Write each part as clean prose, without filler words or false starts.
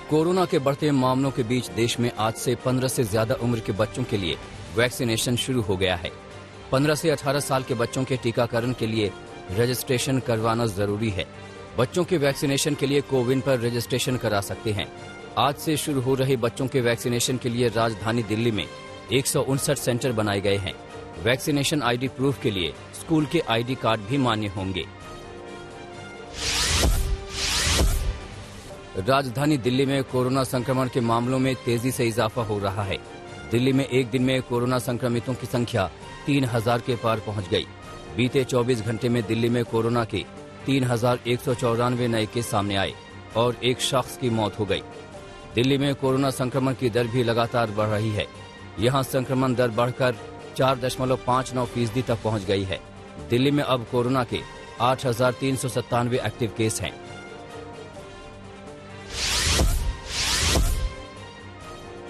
Corona के बढ़ते मामलों के बीच देश में आज से 15 से ज्यादा उम्र के बच्चों के लिए वैक्सीनेशन शुरू हो गया है। 15 से 18 साल के बच्चों के टीकाकरण के लिए रजिस्ट्रेशन करवाना जरूरी है। बच्चों के वैक्सीनेशन के लिए कोविन पर रजिस्ट्रेशन करा सकते हैं। आज से शुरू हो रहे बच्चों के वैक्सीनेशन के लिए राजधानी दिल्ली में 159 सेंटर बनाए गए हैं। वैक्सीनेशन आईडी प्रूफ के लिए स्कूल के आईडी कार्ड भी मान्य होंगे। राजधानी दिल्ली में कोरोना संक्रमण के मामलों में तेजी से इजाफा हो रहा है। दिल्ली में एक दिन में कोरोना संक्रमितों की संख्या 3000 के पार पहुंच गई। बीते 24 घंटे में दिल्ली में कोरोना के 3194 नए केस सामने आए और एक शख्स की मौत हो गई। दिल्ली में कोरोना संक्रमण की दर भी लगातार बढ़ रही है। यहां संक्रमण दर बढ़कर 4.59% तक पहुंच गई है। दिल्ली में अब कोरोना के 8397 एक्टिव केस हैं।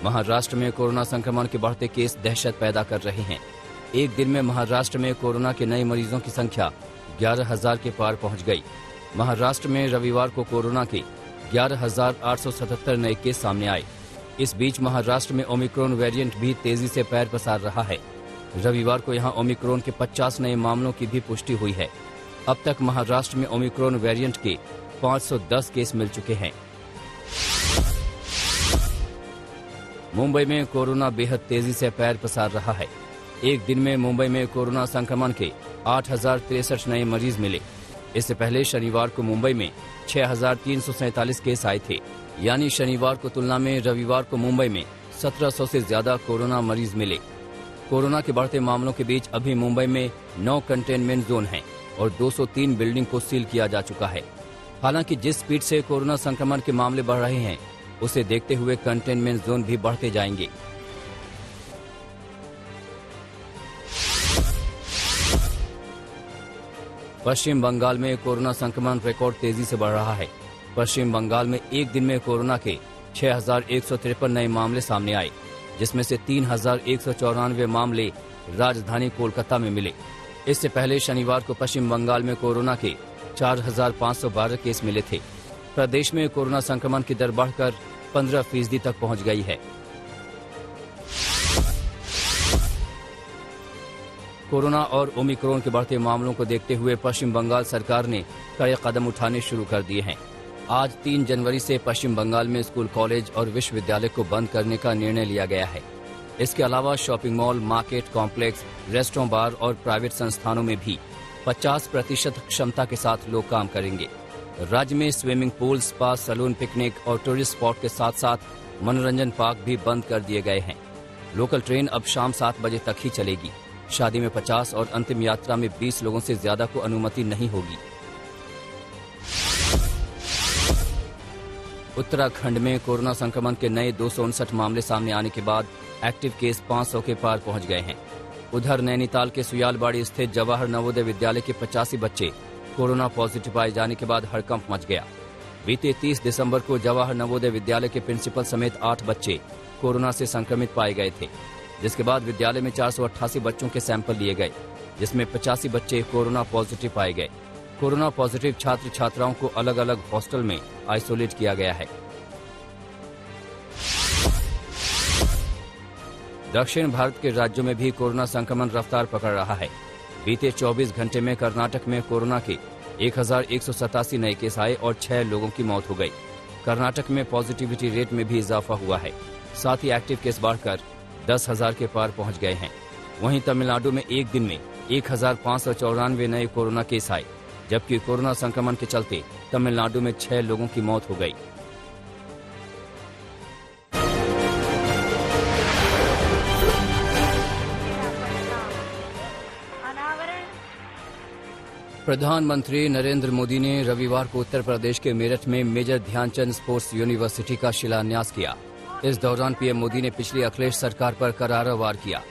महाराष्ट्र में कोरोना संक्रमण के बढ़ते केस दहशत पैदा कर रहे हैं। एक दिन में महाराष्ट्र में कोरोना के नए मरीजों की संख्या 11,000 के पार पहुंच गई। महाराष्ट्र में रविवार को कोरोना के 11,877 नए केस सामने आए। इस बीच महाराष्ट्र में ओमिक्रॉन वेरिएंट भी तेजी से पैर पसार रहा है। रविवार को यहां ओमिक्रॉन के 50 नए मामलों की भी पुष्टि हुई है। अब तक महाराष्ट्र में ओमिक्रॉन वेरिएंट के 510 केस मिल चुके हैं। मुंबई में कोरोना बेहद तेजी से पैर पसार रहा है। एक दिन में मुंबई में कोरोना संक्रमण के 8,063 नए मरीज मिले। इससे पहले शनिवार को मुंबई में 6,347 केस आए थे। यानी शनिवार को तुलना में रविवार को मुंबई में 1700 से ज्यादा कोरोना मरीज मिले। कोरोना के बढ़ते मामलों के बीच अभी मुंबई में 9 कंटेनमेंट जोन हैं और 203 बिल्डिंग को सील किया जा चुका है। हालांकि जिस स्पीड से कोरोना संक्रमण के मामले बढ़ रहे हैं, उसे देखते हुए कंटेनमेंट जोन भी बढ़ते जाएंगे। पश्चिम बंगाल में कोरोना संक्रमण रिकॉर्ड तेजी से बढ़ रहा है। पश्चिम बंगाल में एक दिन में कोरोना के 6,153 नए मामले सामने आए, जिसमें से 3,194 मामले राजधानी कोलकाता में मिले। इससे पहले शनिवार को पश्चिम बंगाल में कोरोना के 4,512 केस मिले थे। प्रदेश में कोरोना संक्रमण की दर बढ़कर 15% तक पहुंच गई है। कोरोना और ओमिक्रॉन के बढ़ते मामलों को देखते हुए पश्चिम बंगाल सरकार ने कड़े कदम उठाने शुरू कर दिए हैं। आज 3 जनवरी से पश्चिम बंगाल में स्कूल, कॉलेज और विश्वविद्यालय को बंद करने का निर्णय लिया गया है। इसके अलावा shopping mall, market complex, restaurant, bar और प्राइवेट संस्थानों में भी 50% क्षमता के साथ लोग काम करेंगे। राज्य में swimming pool, spa, salon, picnic और टूरिस्ट स्पॉट के साथ साथ मनोरंजन पार्क भी बंद कर दिए गए हैं। लोकल ट्रेन अब शाम 7 बजे तक ही चलेगी। शादी में 50 और अंतिम यात्रा में 20 लोगों से ज्यादा को अनुमति नहीं होगी। उत्तराखंड में कोरोना संक्रमण के नए 259 मामले सामने आने के बाद एक्टिव केस 500 के पार पहुंच गए हैं। उधर नैनीताल के सुयालबाड़ी स्थित जवाहर नवोदय विद्यालय के 85 बच्चे कोरोना पॉजिटिव पाए जाने के बाद हड़कंप मच गया। बीते 30 दिसंबर को जवाहर नवोदय विद्यालय के प्रिंसिपल समेत 8 बच्चे कोरोना से संक्रमित पाए गए थे, जिसके बाद विद्यालय में 488 बच्चों के सैंपल लिए गए, जिसमें 85 बच्चे कोरोना पॉजिटिव पाए गए। कोरोना पॉजिटिव छात्र छात्राओं को अलग अलग हॉस्टल में आइसोलेट किया गया है। दक्षिण भारत के राज्यों में भी कोरोना संक्रमण रफ्तार पकड़ रहा है। बीते 24 घंटे में कर्नाटक में कोरोना के 1,187 नए केस आए और 6 लोगों की मौत हो गई। कर्नाटक में पॉजिटिविटी रेट में भी इजाफा हुआ है। साथ ही एक्टिव केस बढ़कर 10,000 के पार पहुंच गए हैं। वहीं तमिलनाडु में एक दिन में 1,594 नए कोरोना केस आए, जबकि कोरोना संक्रमण के चलते तमिलनाडु में 6 लोगों की मौत हो गई। प्रधानमंत्री नरेंद्र मोदी ने रविवार को उत्तर प्रदेश के मेरठ में मेजर ध्यानचंद स्पोर्ट्स यूनिवर्सिटी का शिलान्यास किया। इस दौरान पीएम मोदी ने पिछली अखिलेश सरकार पर करारा वार किया।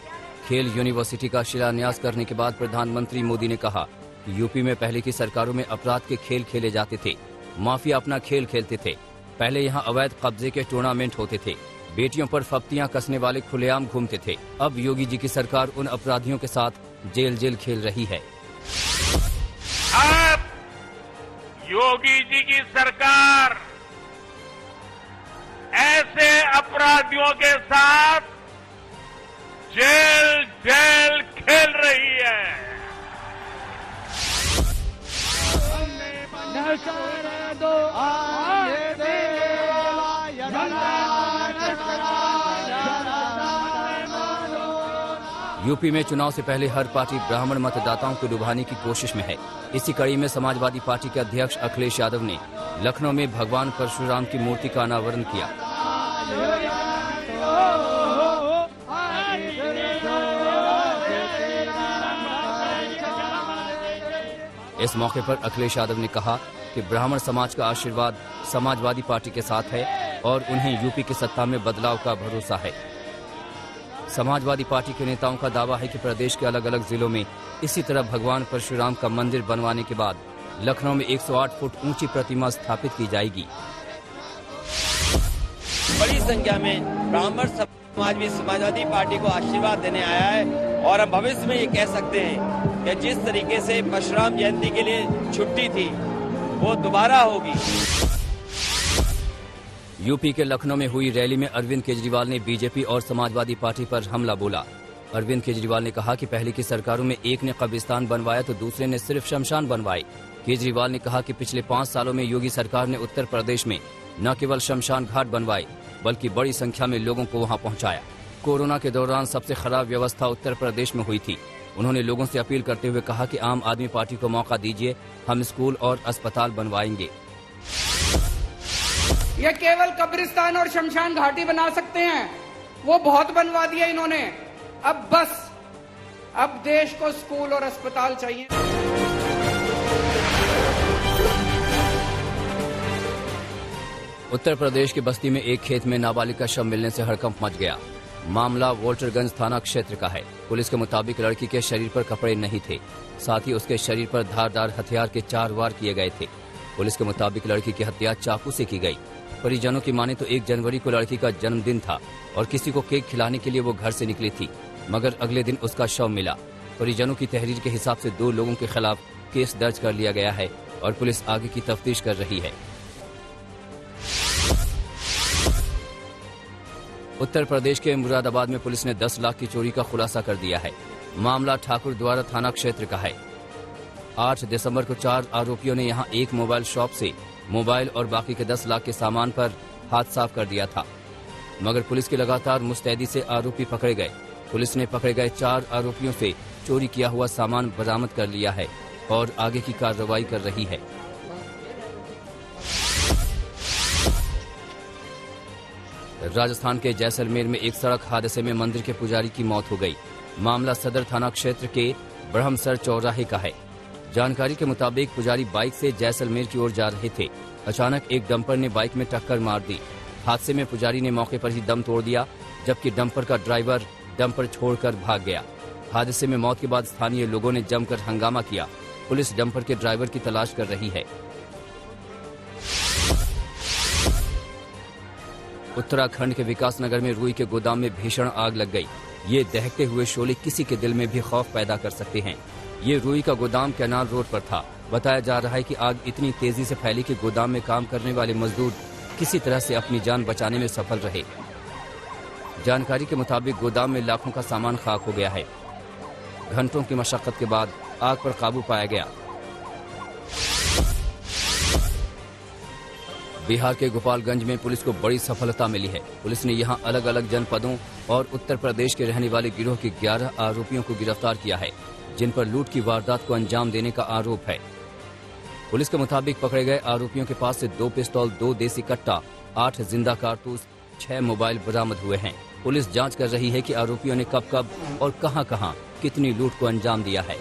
खेल यूनिवर्सिटी का शिलान्यास करने के बाद प्रधानमंत्री मोदी ने कहा कि यूपी में पहले की सरकारों में अपराध के खेल खेले जाते थे। माफिया अपना खेल खेलते थे। पहले यहाँ अवैध कब्जे के टूर्नामेंट होते थे। बेटियों पर फप्तियां कसने वाले खुलेआम घूमते थे। अब योगी जी की सरकार उन अपराधियों के साथ जेल जेल खेल रही है। अब योगी जी की सरकार ऐसे अपराधियों के साथ जेल जेल खेल रही है। यूपी में चुनाव से पहले हर पार्टी ब्राह्मण मतदाताओं को लुभाने की कोशिश में है। इसी कड़ी में समाजवादी पार्टी के अध्यक्ष अखिलेश यादव ने लखनऊ में भगवान परशुराम की मूर्ति का अनावरण किया। इस मौके पर अखिलेश यादव ने कहा कि ब्राह्मण समाज का आशीर्वाद समाजवादी पार्टी के साथ है और उन्हें यूपी की सत्ता में बदलाव का भरोसा है। समाजवादी पार्टी के नेताओं का दावा है कि प्रदेश के अलग अलग जिलों में इसी तरह भगवान परशुराम का मंदिर बनवाने के बाद लखनऊ में 108 फुट ऊंची प्रतिमा स्थापित की जाएगी। बड़ी संख्या में ब्राह्मण समाज भी समाजवादी पार्टी को आशीर्वाद देने आया है और हम भविष्य में ये कह सकते हैं कि जिस तरीके से परशुराम जयंती के लिए छुट्टी थी वो दोबारा होगी। यूपी के लखनऊ में हुई रैली में अरविंद केजरीवाल ने बीजेपी और समाजवादी पार्टी पर हमला बोला। अरविंद केजरीवाल ने कहा कि पहले की सरकारों में एक ने कब्रिस्तान बनवाया तो दूसरे ने सिर्फ शमशान बनवाए। केजरीवाल ने कहा कि पिछले 5 सालों में योगी सरकार ने उत्तर प्रदेश में न केवल शमशान घाट बनवाए बल्कि बड़ी संख्या में लोगों को वहां पहुंचाया। कोरोना के दौरान सबसे खराब व्यवस्था उत्तर प्रदेश में हुई थी। उन्होंने लोगों से अपील करते हुए कहा कि आम आदमी पार्टी को मौका दीजिए, हम स्कूल और अस्पताल बनवाएंगे। ये केवल कब्रिस्तान और शमशान घाटी बना सकते हैं, वो बहुत बनवा दिया इन्होंने। अब बस अब देश को स्कूल और अस्पताल चाहिए। उत्तर प्रदेश के बस्ती में एक खेत में नाबालिग का शव मिलने से हड़कंप मच गया। मामला वोल्टरगंज थाना क्षेत्र का है। पुलिस के मुताबिक लड़की के शरीर पर कपड़े नहीं थे, साथ ही उसके शरीर पर धारदार हथियार के 4 वार किए गए थे। पुलिस के मुताबिक लड़की की हत्या चाकू से की गई। परिजनों की माने तो 1 जनवरी को लड़की का जन्मदिन था और किसी को केक खिलाने के लिए वो घर से निकली थी, मगर अगले दिन उसका शव मिला। परिजनों की तहरीर के हिसाब से 2 लोगों के खिलाफ केस दर्ज कर लिया गया है और पुलिस आगे की तफ्तीश कर रही है। उत्तर प्रदेश के मुरादाबाद में पुलिस ने 10 लाख की चोरी का खुलासा कर दिया है। मामला ठाकुर द्वारा थाना क्षेत्र का है। 8 दिसंबर को 4 आरोपियों ने यहां एक मोबाइल शॉप से मोबाइल और बाकी के 10 लाख के सामान पर हाथ साफ कर दिया था, मगर पुलिस की लगातार मुस्तैदी से आरोपी पकड़े गए। पुलिस ने पकड़े गए 4 आरोपियों से चोरी किया हुआ सामान बरामद कर लिया है और आगे की कार्रवाई कर रही है। राजस्थान के जैसलमेर में एक सड़क हादसे में मंदिर के पुजारी की मौत हो गई। मामला सदर थाना क्षेत्र के ब्रह्मसर चौराहे का है। जानकारी के मुताबिक पुजारी बाइक से जैसलमेर की ओर जा रहे थे। अचानक एक डंपर ने बाइक में टक्कर मार दी। हादसे में पुजारी ने मौके पर ही दम तोड़ दिया, जबकि डंपर का ड्राइवर डंपर छोड़कर भाग गया। हादसे में मौत के बाद स्थानीय लोगों ने जमकर हंगामा किया। पुलिस डंपर के ड्राइवर की तलाश कर रही है। उत्तराखंड के विकासनगर में रुई के गोदाम में भीषण आग लग गई। ये दहकते हुए शोले किसी के दिल में भी खौफ पैदा कर सकते हैं। ये रुई का गोदाम कैनाल रोड पर था। बताया जा रहा है कि आग इतनी तेजी से फैली कि गोदाम में काम करने वाले मजदूर किसी तरह से अपनी जान बचाने में सफल रहे। जानकारी के मुताबिक गोदाम में लाखों का सामान खाक हो गया है। घंटों की मशक्कत के बाद आग पर काबू पाया गया। बिहार के गोपालगंज में पुलिस को बड़ी सफलता मिली है। पुलिस ने यहां अलग अलग जनपदों और उत्तर प्रदेश के रहने वाले गिरोह के 11 आरोपियों को गिरफ्तार किया है, जिन पर लूट की वारदात को अंजाम देने का आरोप है। पुलिस के मुताबिक पकड़े गए आरोपियों के पास से 2 पिस्तौल, 2 देसी कट्टा, 8 जिंदा कारतूस, 6 मोबाइल बरामद हुए हैं। पुलिस जांच कर रही है कि आरोपियों ने कब कब और कहां-कहां कितनी लूट को अंजाम दिया है।